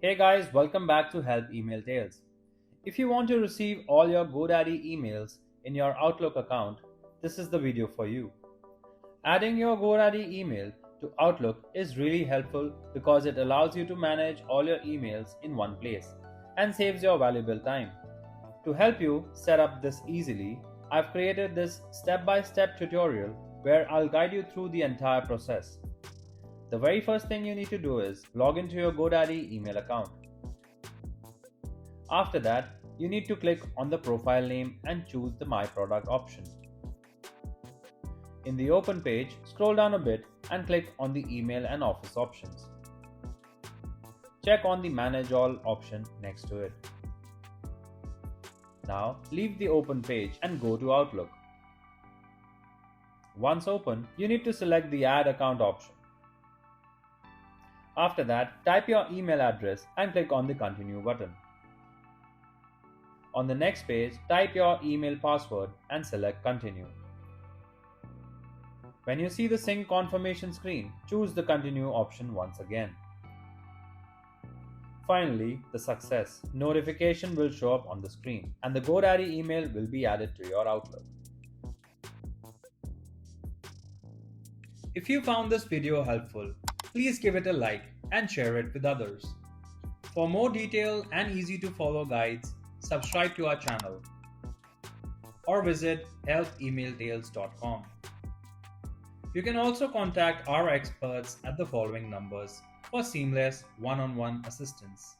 Hey guys, welcome back to Help Email Tales. If you want to receive all your GoDaddy emails in your Outlook account, this is the video for you. Adding your GoDaddy email to Outlook is really helpful because it allows you to manage all your emails in one place and saves your valuable time. To help you set up this easily, I've created this step-by-step tutorial where I'll guide you through the entire process. The very first thing you need to do is log into your GoDaddy email account. After that, you need to click on the profile name and choose the My Product option. In the Open page, scroll down a bit and click on the Email and Office options. Check on the Manage All option next to it. Now, leave the Open page and go to Outlook. Once open, you need to select the Add Account option. After that, type your email address and click on the Continue button. On the next page, type your email password and select Continue. When you see the sync confirmation screen, choose the Continue option once again. Finally, the success notification will show up on the screen and the GoDaddy email will be added to your Outlook. If you found this video helpful, please give it a like and share it with others. For more detailed and easy to follow guides, subscribe to our channel or visit helpemailtales.com. You can also contact our experts at the following numbers for seamless one-on-one assistance.